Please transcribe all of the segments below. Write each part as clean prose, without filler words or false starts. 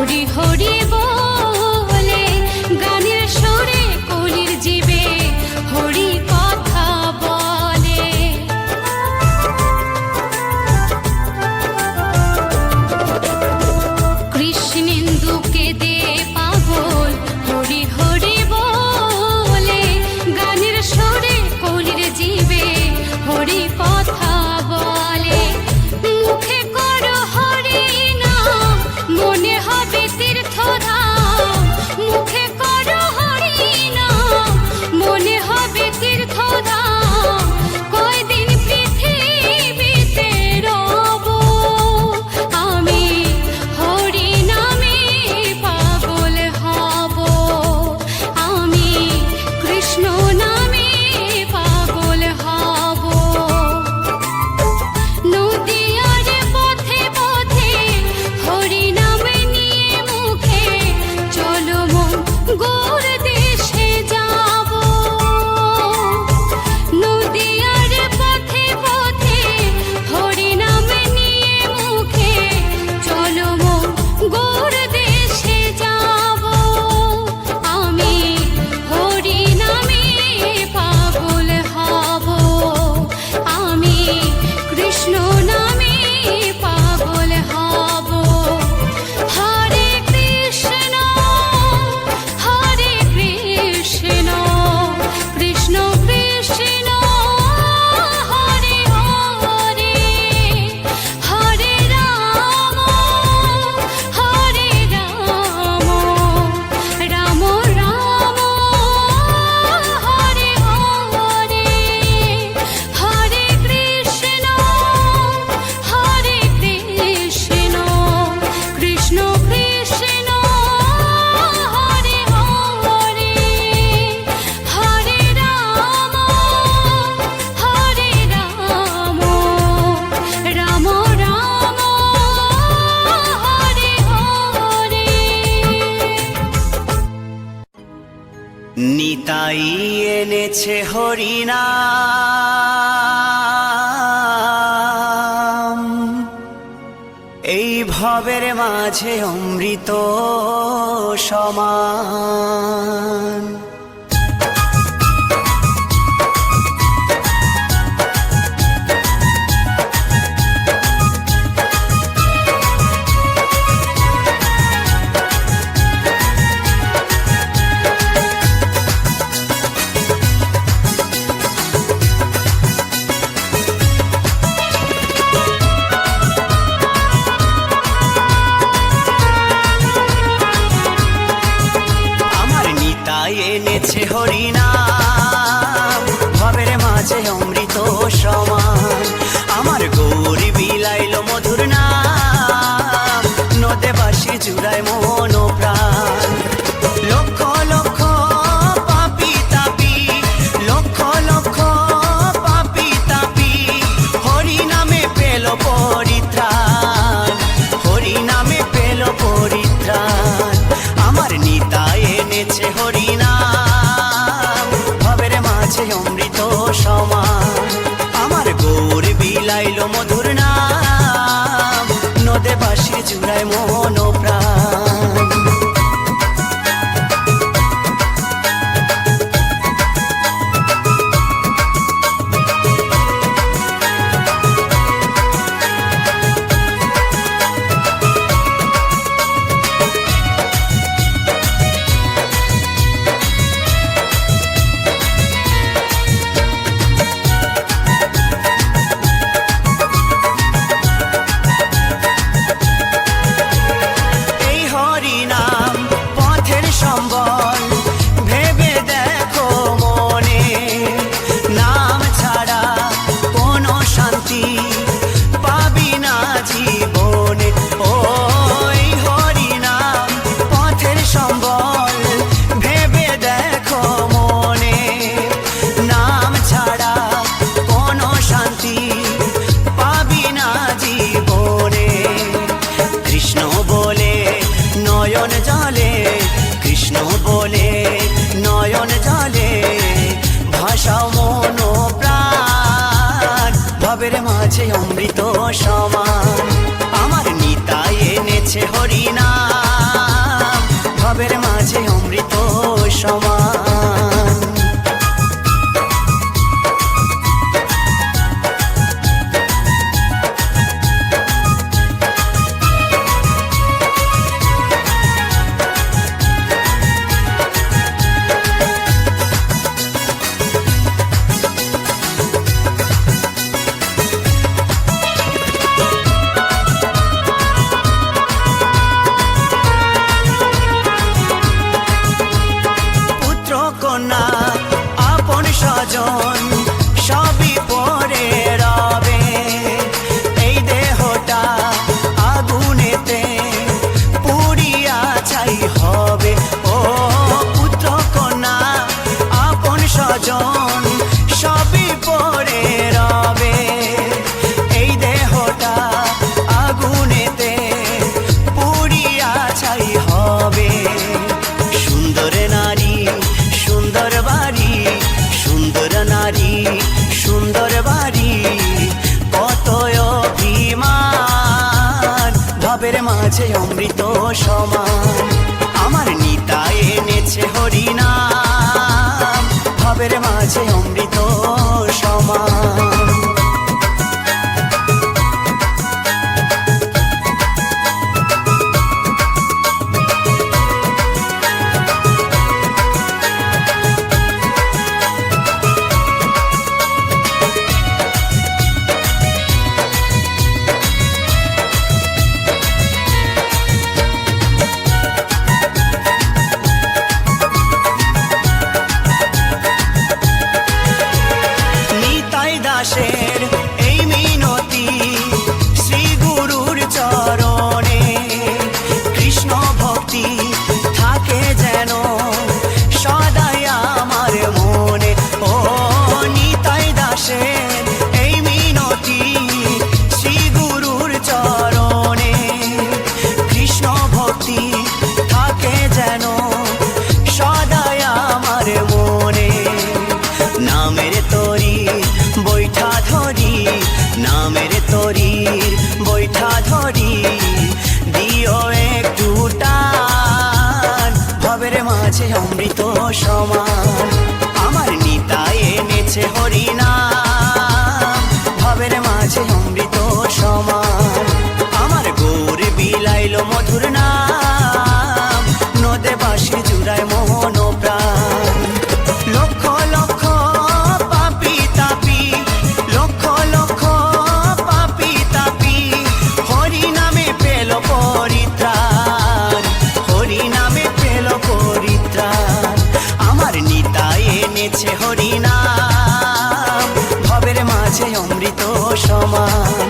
হরি হরি বলে গানের সুরে কলির জীবে হরি কথা বলে। কৃষ্ণেন্দুকে দে পাগল হরি হরি বলে গানের সুরে কলির জীবে হরি কথা বলে। মুখে করো হরি নাম মনে হবে তীর্থধাম, মুখে করো হরি নাম মনে হবে তীর্থধাম। কয়দিন পৃথিবীতে রব আমি হরি নামে পাগল হব, আমি কৃষ্ণ নামে পাগল হব। নদীয়ার পথে পথে হরি নাম নিয়ে মুখে চলো মন গোর দেশে যাব। নদীয়ার পথে পথে হরি নাম নিয়ে মুখে চলো মন গোর দেশে যাব। আমি হরি নামে পাগল হব, আমি কৃষ্ণ নামে পাগল হব। হরে কৃষ্ণ কৃষ্ণ কৃষ্ণ হরে হরে, হরে রাম রাম রাম হরে হরে। হরে কৃষ্ণ কৃষ্ণ কৃষ্ণ হরে হরে, হরে রাম রাম রাম হরে হরে। নিতাই এনেছে হরিনাম, এই ভবের মাঝে অমৃত সমান। আমার নিতাই এনেছে হরিনাম, ভবের মাঝে অমৃত সমান। আমার গৌরী বিলাইল মধুর নাম, নদে বাসি জুড়ায় মন প্রাণ। লক্ষ লক্ষ পাপি তাপি, লক্ষ লক্ষ পাপি তাপি হরি নামে পেল পরিত্রাণ, হরি নামে পেল পরিত্রাণ। আমার নিতাই এনেছে হরিনাম, ভবের মাঝে অমৃত সমান। আমার গৌর বিলাইল মধুর নাম, নদে বাসি জুড়ায় মন প্রাণ। এই হরিনাম পথের সম্বল, ভেবে দেখো মনে, নাম ছাড়া কোনো শান্তি পাবি না জীবনে। ওই হরিনাম পথের সম্বল, ভেবে দেখো মনে, নাম ছাড়া কোনো শান্তি পাবি না জীবনে। কৃষ্ণ বলে নয়ন জলে, কৃষ্ণ বলে নয়ন জলে ভাষাও মন প্রাণ। ভবের মাঝে অমৃত সমান, আমার নিতাই এনেছে হরিনাম। সমান। পুত্র কন্যা আপন স্বজন সবই পরে রবে, এই দেহটা আগুনেতে পুড়িয়া ছাই হবে। ও পুত্র কন্যা আপন স্বজন সবই পরে রবে, এই দেহটা আগুনেতে পুড়িয়া ছাই হবে। সুন্দর নারী সুন্দর বাড়ি, সুন্দর নারী সুন্দর বাড়ি, কত অভিমান ভাবের মাঝে অমৃত সমান। আমার নিতাই এনেছে হরিনাম, ভাবের মাঝে অমৃত সমান। নিতাই দাসের এই মিনতি শ্রী গুরুর চরণে, কৃষ্ণ ভক্তি থাকে যেন সদাই আমার মনে। ও নিতাই দাসের এই মিনতি শ্রী গুরুর চরণে, কৃষ্ণ ভক্তি থাকে যেন সদাই আমার মনে। নামের তরি বৈঠা ধরি, নামের তরির বৈঠা ধরি, দিও একটু টান ভবের মাঝে অমৃত সমান। আমার নিতাই এনেছে হরিনাম, ভবের মাঝে অমৃত সমান। আমার গৌর বিলাইল মধুর নাম, নদে বাসি জুড়ায় মোহন প্রাণ। লক্ষ লক্ষ পাপি তাপি, লক্ষ লক্ষ পাপি তাপি, হরি নামে পেল পরিত্রাণ, হরি নামে পেল পরিত্রাণ। আমার নিতাই এনেছে হরিনাম, ভবের মাঝে অমৃত সমান।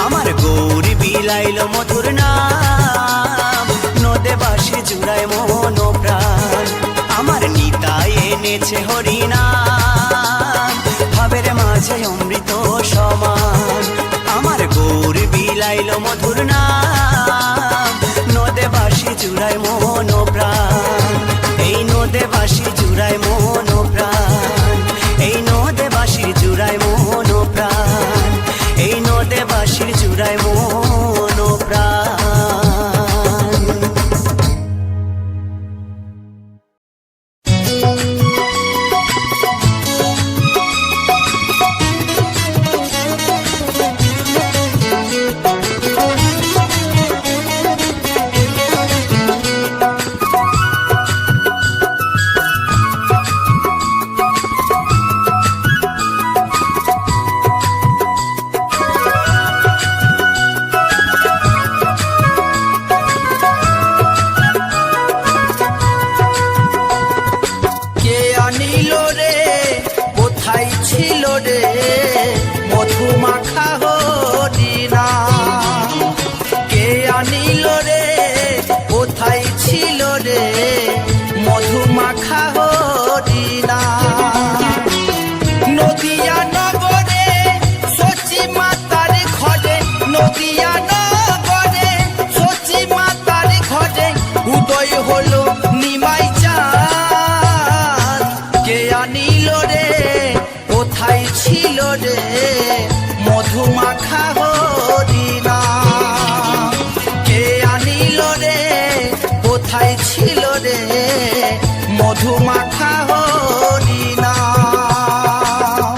আমার গৌর বিলাইল মধুর নাম, নদে বাসি জুড়ায় মোহন প্রাণ। আমার নিতাই এনেছে হরিনাম, ভাবের মাঝে অমৃত সমান। আমার গৌর বিলাইল মধুর নাম, নদে বাসি জুড়ায় মোহন প্রাণ। এই নদে বাসি জুড়ায় মোহন প্রাণ, এই নদে বাসি জুড়ায় মোহন প্রাণ, এই নদে বাসির জুড়ায় মোহন প্রাণ। মধুমাখা হরিণা কে আনিল রে, কোথায় ছিল রে মধু মাখা হরি নাম।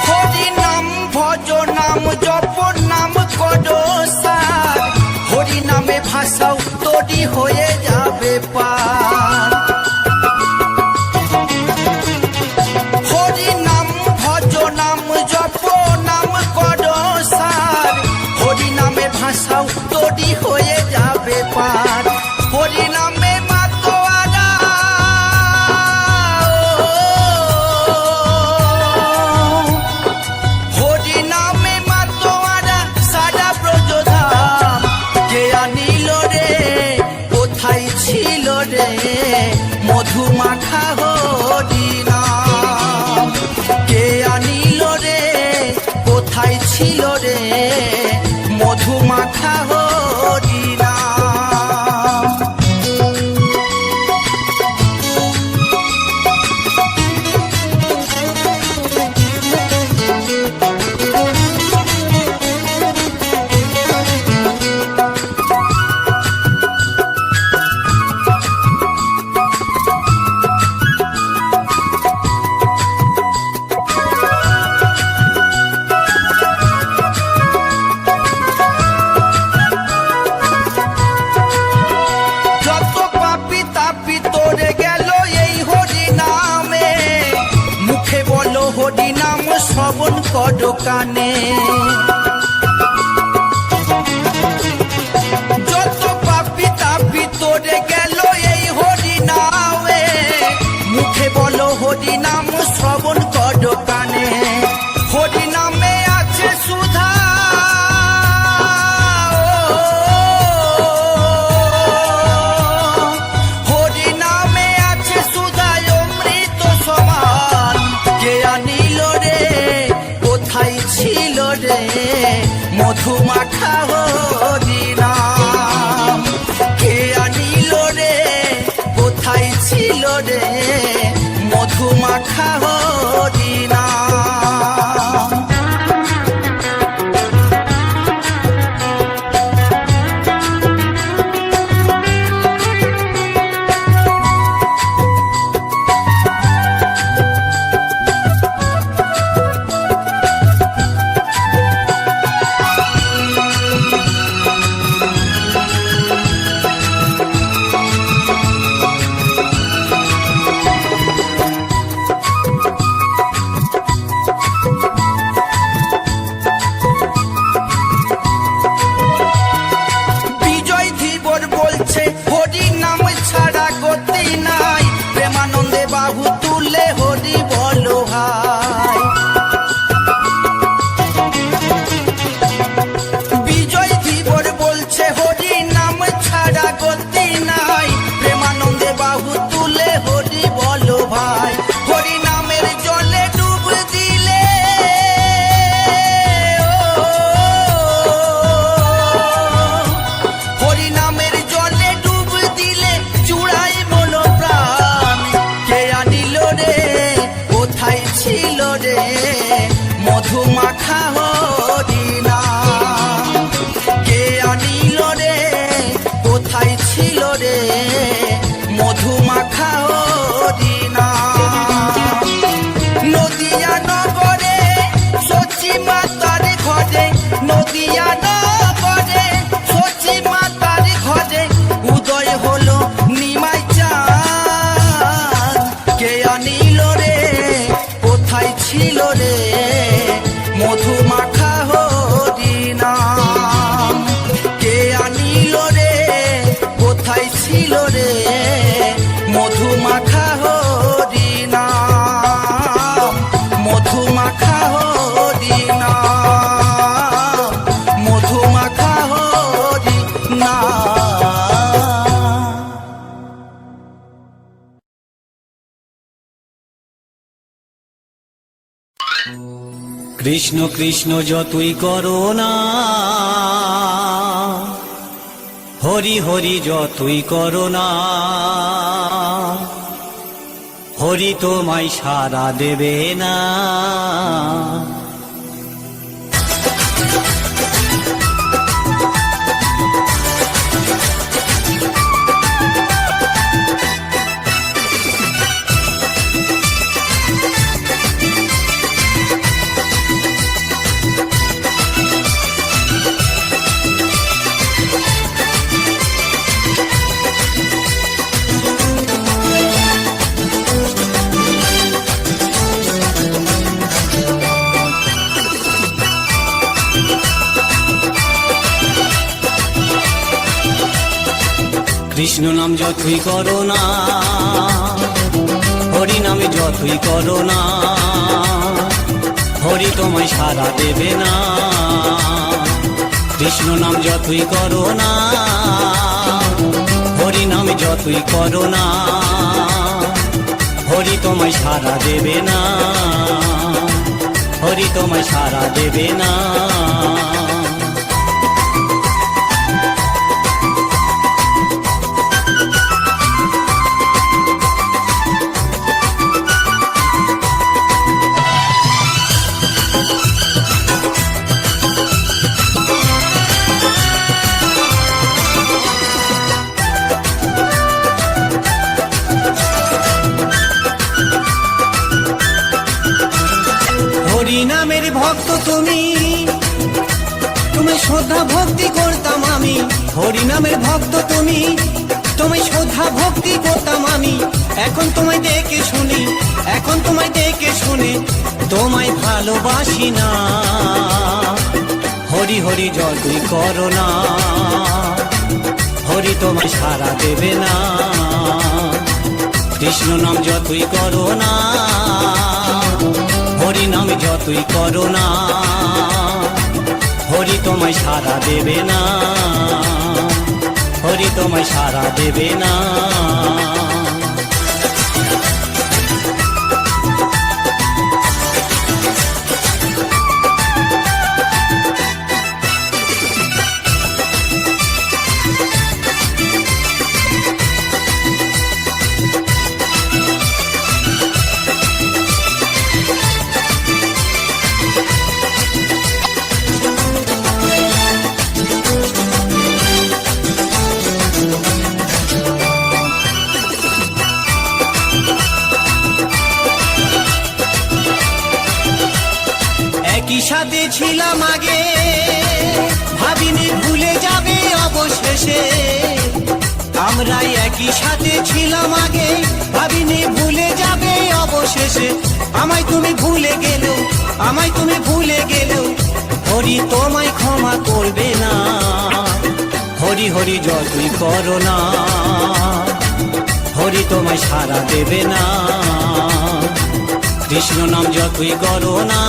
হরি নাম ভজ নাম জপ নাম করো সার, হরি নামে ভাষাও তোরি হয়ে যাবে পার। হরি নাম ভজ নাম জপ নাম করো সার, হরি নামে ভাষাও তোরি হয়ে যাবে পার। হরি নামে মাতোয়ারা হরি নামে মাতোয়ারা সারা ব্রজধাম, কে আনিল রে কোথায় ছিল রে মধু মাখা হরি নাম। কে আনিল রে কোথায় ছিল রে মধু মাখা হরি নাম। যত পাপি তাপি তোরে গেল এই হরি নামে, মুখে বলো হরি নাম শ্রবণ করো কানে। যত পাপি তাপি তোরে গেল এই হরি নামে, মুখে বলো হরি নাম শ্রবণ করো কানে। হরি নামে আছে সুধা হরি নামে আছে সুধায় অমৃত সমান, কে আনিল রে কোথায় ছিল রে মধু মাখা হরি নাম। কে আনিল রে কোথায় ছিল রে মধু মাখা হরি নাম। কৃষ্ণ কৃষ্ণ যতই করো না, হরি হরি যতই করো না, হরি তোমায় সাড়া দেবে না। কৃষ্ণ নাম যতই করো না, হরি নামে যতই করো না, হরি তোমায় সাড়া দেবে না। কৃষ্ণ নাম যতই করো না, হরি নামে যতই করো না, হরি তোমায় সাড়া দেবে না, হরি তোমায় সাড়া দেবে না। হরি নামের ভক্ত তুমি, তুমি শ্রদ্ধা ভক্তি করতাম আমি। হরি নামের ভক্ত তুমি, তুমি শ্রদ্ধা ভক্তি করতাম আমি। এখন তোমায় দেখে শুনি, এখন তোমায় দেখে শুনে তোমায় ভালোবাসি না। হরি হরি যতই করো না, হরি তোমায় সাড়া দেবে না। কৃষ্ণ নাম যতই করো না, হরি নাম যতই করো না, হরি তোমায় সাড়া দেবে না, হরি তোমায় সাড়া দেবে না। একই সাথে ছিলাম আগে, ভাবিনি ভুলে যাবে অবশেষে। আমরা একই সাথে ছিলাম আগে, ভাবিনি ভুলে যাবে অবশেষে। আমায় তুমি ভুলে গেলেও, আমায় তুমি ভুলে গেলেও, হরি তোমায় ক্ষমা করবে না। হরি হরি যতই করো না, হরি তোমায় সাড়া দেবে না। কৃষ্ণ নাম যতই করো না,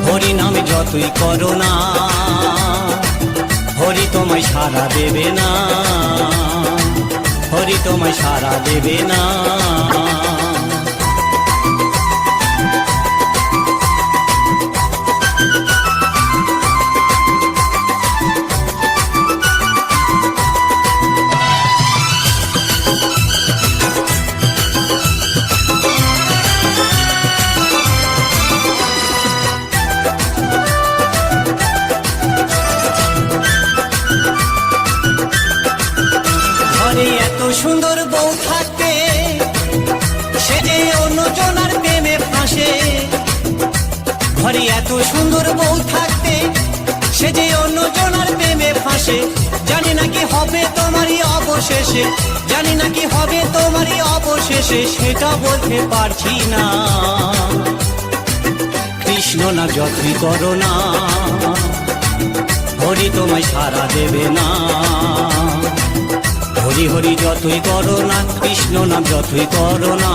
হরি নামে যতই করো না, হরি তোমায় সাড়া দেবে না, হরি তোমায় সাড়া দেবে না। ঘরে এত সুন্দর বউ থাকতে, সে যে অন্যজনার প্রেমে ফাঁসে। ঘরে এত সুন্দর বউ থাকতে, সে যে অন্যজনার প্রেমে ফাঁসে। জানি না কি হবে তোমারই অবশেষে, জানি না কি হবে তোমারই অবশেষে, সেটা বলতে পারছি না। কৃষ্ণ না যতই করো না, হরি তোমায় সাড়া দেবে না। হরি হরি যতই করো না, কৃষ্ণ নাম যতই করো না,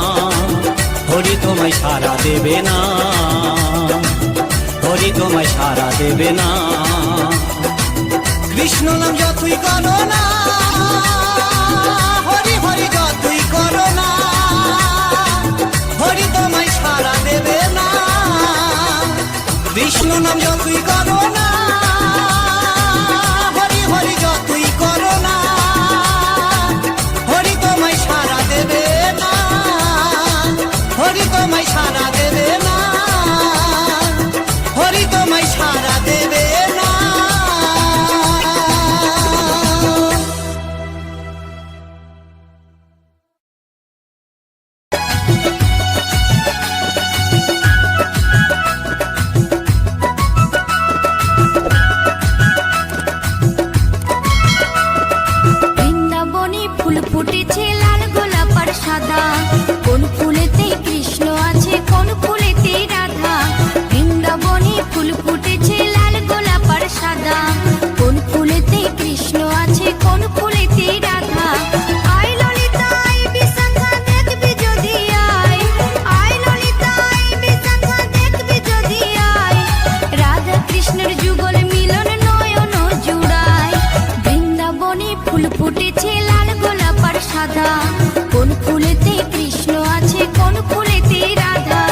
হরি তোমায় সাড়া দেবে না, হরি তোমায় সাড়া দেবে না। কৃষ্ণ নাম যতই করো না, হরি হরি যতই করো না, হরি তোমায় সাড়া দেবে না। বিষ্ণু নাম যতই করো না, হরি হরি যতই করো না, হরি তোমায় সারা দেবে না, হরি তোমায় সারা দেবে না, হরি তোমায় সারা দেবে না। বৃন্দাবনে ফুল ফুটেছে লাল গোলাপ আর সাদা, কোন ফুলেতে কৃষ্ণ আছে কোন ফুলেতে রাধা। বৃন্দাবনে ফুল ফুটেছে লাল গোলাপ আর সাদা, কোন ফুলেতে কৃষ্ণ আছে কোন ফুলেতে রাধা। আয় ললিতা আয় বিশাখা দেখবি যদি আয়, আয় ললিতা আয় বিশাখা দেখবি যদি আয়, রাধা কৃষ্ণের যুগল মিলন নয়ন জুড়ায়। বৃন্দাবনে ফুল ফুটেছে লাল গোলাপ আর সাদা, কোন ফুলেতে কৃষ্ণ আছে কোন ফুলেতে রাধা।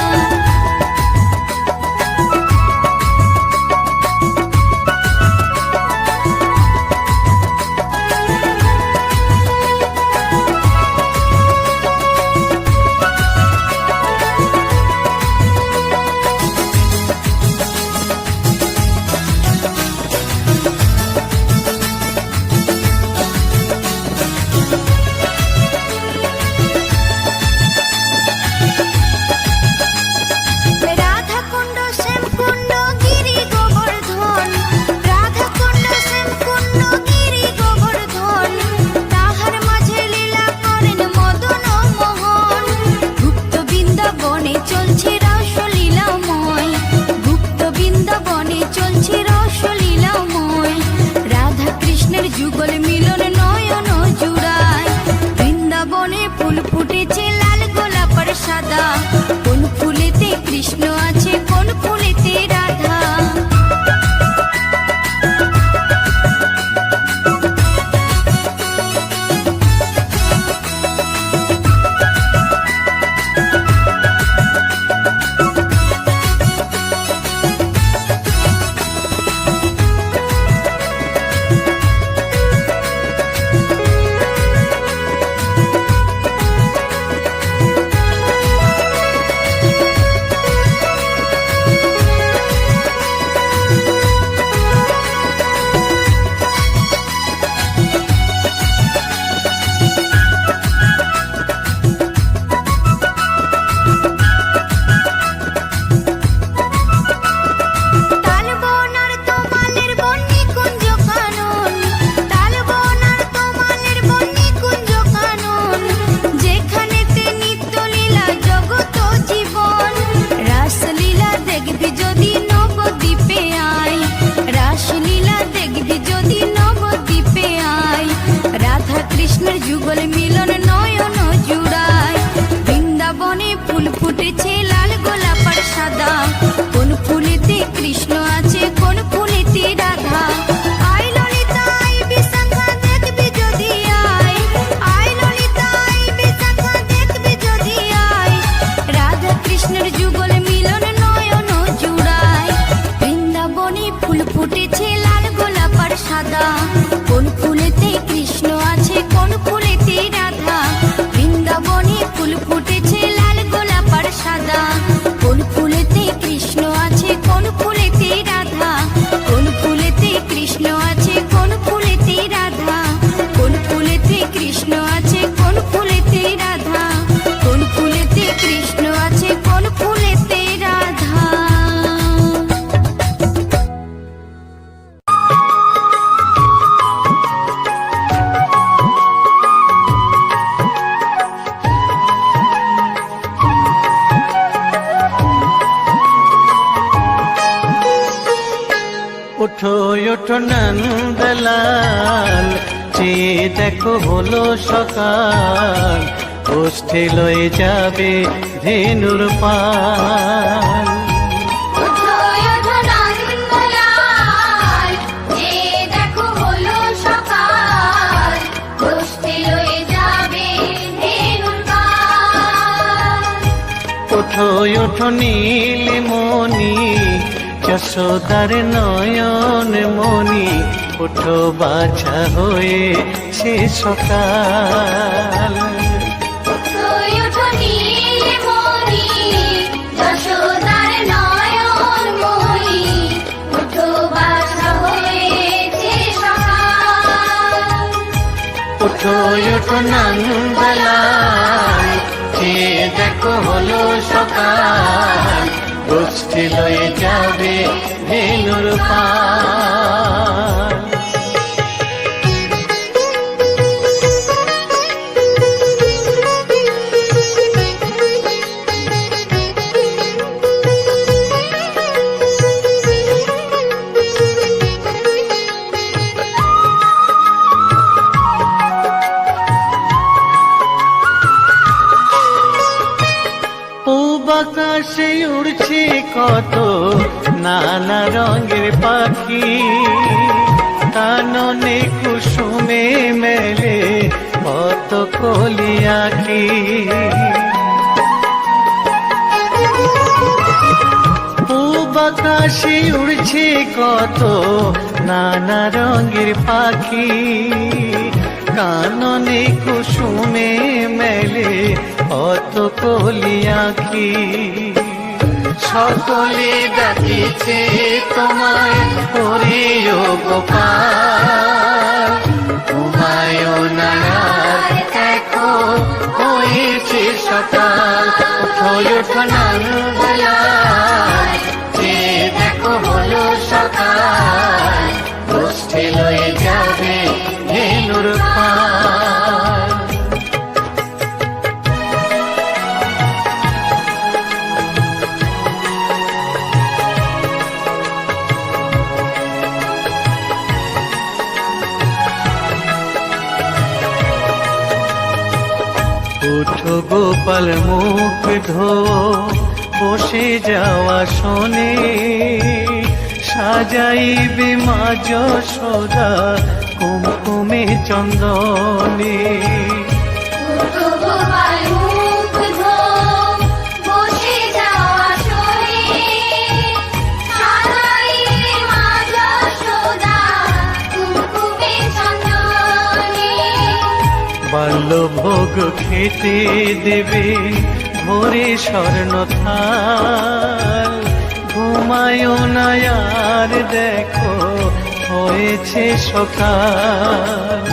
রাধা কুণ্ড শ্যাম কুণ্ড গিরি গোবর্ধন, রাধা কুণ্ড শ্যাম কুণ্ড গিরি গোবর্ধন, তাহার মাঝে লীলা করেন মদন মোহন। গুপ্ত বৃন্দাবনে চলছে রসলীলাময়, গুপ্ত বৃন্দাবনে চলছে রসলীলাময়, রাধা কৃষ্ণের যুগল মিলন নয়ন জুড়ায়। বৃন্দাবনে ফুল ফুটেছে লাল গোলাপ আর সাদা, কোন ফুলেতে কৃষ্ণ আছে কোন ফুলেতে রাধা। তালবনার তোমালের বন্নি কুঞ্জ কানন, তালবনার তোমালের বন্নি কুঞ্জ কানন, যেখানেতে নিত্য লীলা জগত জীবন। রাসলীলা দেখবি যদি নবদ্বীপে আয়, রাসলীলা দেখবি যদি নবদ্বীপে আয়, রাধা কৃষ্ণের যুগল মিলন নয়ন জুড়ায়। বৃন্দাবনে ফুল ফুটেছে লাল গোলাপ আর সাদা, কোন ফুলেতে কৃষ্ণ আছে কোন ফুলেতে রাধা। আয় ললিতা আয় বিশাখা দেখবি যদি আয়, আয় ললিতা আয় বিশাখা দেখবি যদি আয়, রাধা কৃষ্ণের যুগল মিলন নয়ন জুড়ায়। বৃন্দাবনে ফুল ফুটেছে লাল গোলাপ আর সাদা, কোন ফুলেতে কৃষ্ণ আছে কোন ফুলেতে রাধা। বৃন্দাবনে ফুল ফুটেছে লাল গোলাপ আর সাদা, কোন ফুলেতে কৃষ্ণ আছে কোন ফুলেতে রাধা, কোন ফুলেতে কৃষ্ণ আছে কোন ফুলেতে রাধা, কোন ফুলেতে কৃষ্ণ আছে কোন ফুলেতে রাধা, কোন ফুলেতে কৃষ্ণ আছে কোন ফুলেতে রাধা। ওঠো ওঠো নন্দলাল, চেয়ে দেখো হলো সকাল, গোষ্ঠী লয়ে যাবে ধেনুর পাল। ওঠো ওঠো নন্দলাল, যে দেখো হলো সকাল, গোষ্ঠী লয়ে যাবে ধেনুর পাল। ওঠো ওঠো নীলমণি, যশোদার নয়ন মনি, ওঠো বাছা হয়ে সে সকাল। ওঠোই ওঠো নীলমণি, যশোদার নয়ন মণি, ওঠো বাছা হয়েছে সকাল। ওঠো ওঠো নন্দলাল, যে দেখো হলো সকাল, গোষ্ঠী লয়ে যাবে ধেনুর পাল। আকাশে উড়ছে কত নানা রঙের পাখি, কাননে কুসুমে মেলে কত কলি আঁখি। পূব আকাশে উড়ছে কত নানা রঙের পাখি, কাননে কুসুমে মেলে কত কলি আঁখি। সকলে ডাকিছে তোমায় হরিও গোপাল, ঘুমায়ও না আর দেখো হয়েছে সকাল। ওঠো ওঠো নন্দলাল, যে দেখো হলো সকাল, গোষ্ঠী লয়ে যাবে ধেনুর পাল। উঠো গোপাল মুখ ধো, বসে যাওয়া শোনে, সাজাইবে মা যশোদা কুমকুমে চন্দনে। ওঠো গোপাল মুখ ধো, বসে যাওয়া শোনে, সাজাইবে মা যশোদা কুমকুমে চন্দনে। বাল্যভোগ খেতে দেবে ভোরে স্বর্ণ থাল, ঘুমায়ও না আর দেখো হয়েছে সকাল।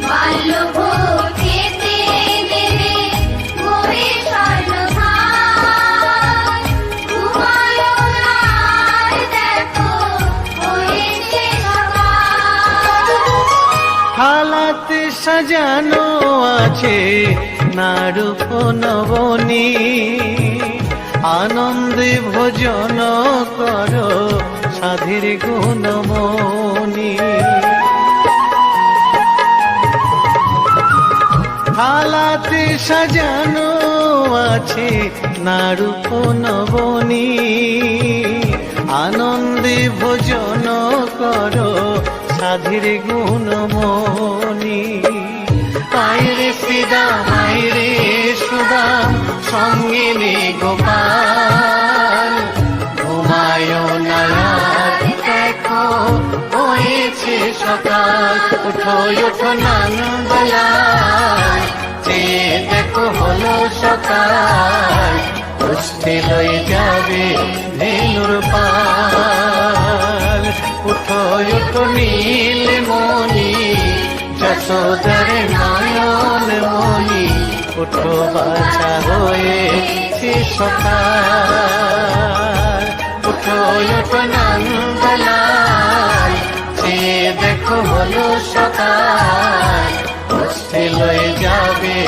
বাল্যভোগ খেতে দেবে ভোরে স্বর্ণভার, ঘুমায়ও না আর দেখো হয়েছে সকাল। হালাতে সাজানো আছে নারূপ নবনী, আনন্দে ভোজন করো সাধীর গুণমণি। থালাতে সাজানো আছে নারূপ নবনী, আনন্দে ভোজন করো সাধীর গুণমণি। আইরে শ্রীদাম আইরে সুদাম, সঙ্গে নে গোপাল, ঘুমায়ও না আর দেখো হয়েছে সকাল। ওঠো ওঠো নন্দলাল, যে দেখো হলো সকাল, গোষ্ঠী লয়ে যাবে ধেনুর পাল। উঠো ওঠো নীলমণি, যশোদার নয়ন মণি, উঠো বাছা হয়েছে সকাল। উঠো ওঠো নন্দলাল, যে দেখো হলো সকাল, গোষ্ঠী লয়ে যাবে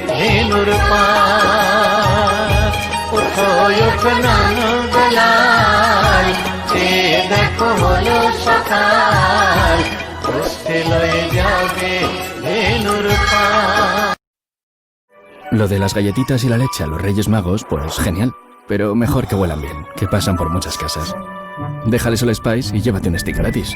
ধেনুর পাল। উঠো ওঠো নন্দলাল, যে দেখো হলো সকাল, গোষ্ঠী লয়ে যাবে ধেনুর পাল। Lo de las galletitas y la leche a los Reyes Magos, pues genial. Pero mejor que huelan bien, que pasan por muchas casas. Déjales el Spice y llévate un stick gratis.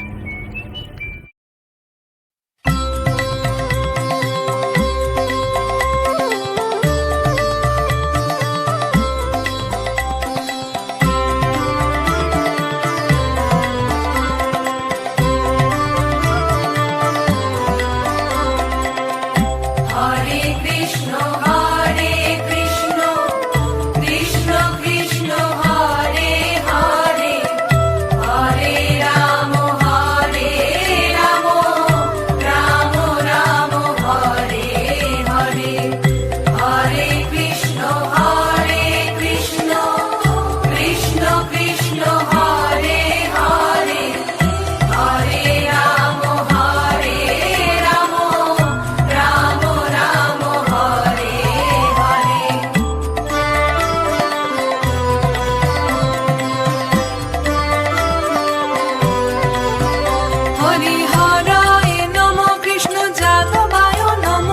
Hari হরায় নম কৃষ্ণ যাদবায় নম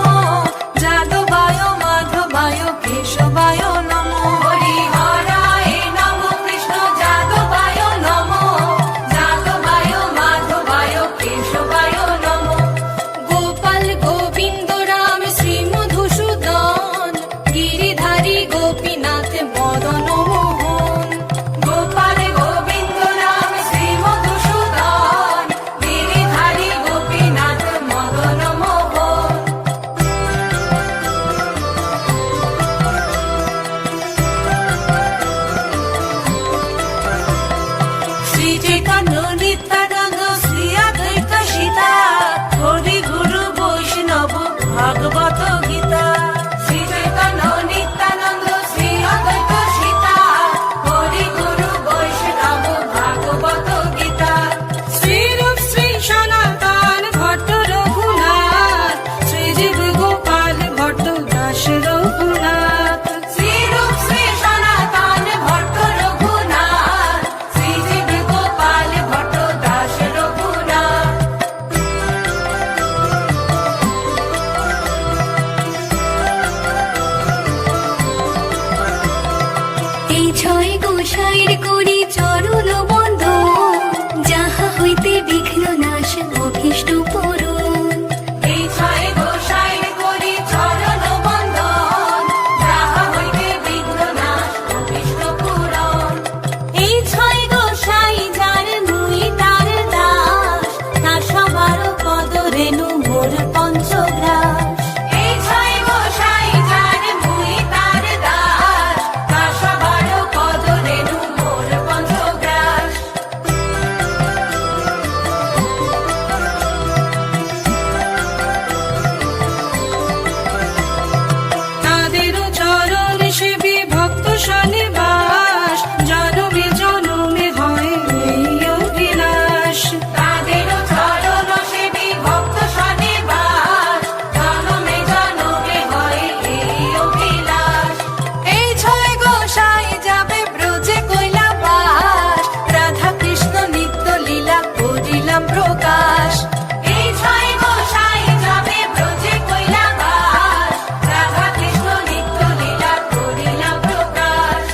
যাদবায় মাধবায় কেশবায় নম হরি হরায় নম কৃষ্ণ যাদবায় নম যাদবায় মাধবায় কেশবায় নম গোপাল গোবিন্দ রাম শ্রী মধুসূদন গিরিধারী গোপীনাথ মদন মোহন গোপাল গোবিন্দ রাম শ্রী মধুসূদন গিরিধারী গোপীনাথ মদন মোহন শ্রী চৈতন্য নিত্যানন্দ শ্রী অদ্বৈত সীতা হরি গুরু বৈষ্ণব ভাগবত গীতা শ্রী চৈতন্য নিত্যানন্দ শ্রী অদ্বৈত সীতা হরি গুরু বৈষ্ণব ভাগবত গীতা শ্রীরূপ শ্রী সনাতন ভট্ট রঘুনাথ শ্রীজীব গোপাল ভট্ট দাস রঘুনাথ শ্রীরূপ শ্রী সনাতন ভট্ট রঘুনাথ শ্রীজীব গোপাল ভট্ট দাস রঘুনাথ এই ছয় গোসাইর করি চরণ বন্ধন যাহা হইতে বিঘ্ন নাশ অভীষ্ট পূরণ এই ছয় গোসাইর করি চরণ বন্দন যাহা হইতে বিঘ্ন নাশ অভীষ্ট পূরণ এই ছয় গোসাই যার মুই তার দাস তার সবার পদ রেণু মোর পঞ্চগ্রাস এই ছয় গোসাই যার মুই তার দাস তার সবার পদ রেণু মোর পঞ্চগ্রাস তাদেরও চরণ সেবী ভক্ত শনিবাস জনমে জনমে হয় এই অভিলাষ তাদেরও চরণ সেবী ভক্ত শনিবাস জনমে জনমে হয় এই অভিলাষ এই ছয় গোসাই যাবে ব্রজে কৈলাবাস রাধা কৃষ্ণ নিত্য লীলা করিলাম প্রকাশ এই ছয় গোসাই যাবে ব্রজে কৈলাবাস রাধা কৃষ্ণ নিত্য লীলা করিলাম প্রকাশ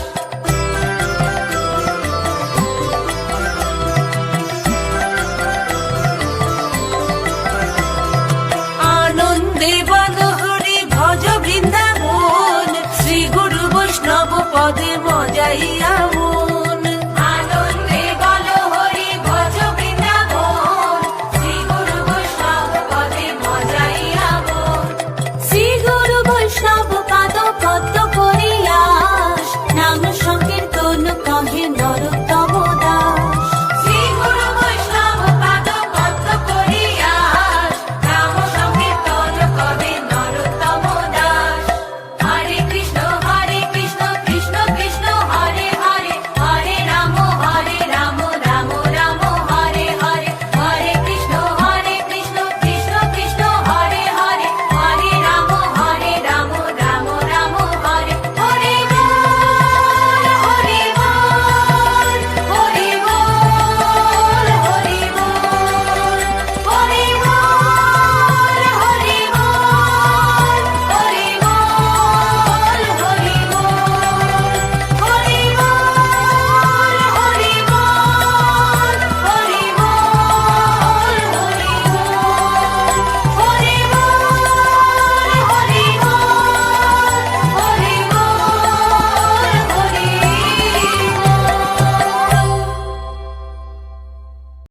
আনন্দে বনহরি ভজ বৃন্দাবন শ্রী গুরু বৈষ্ণব পদে মজাইয়া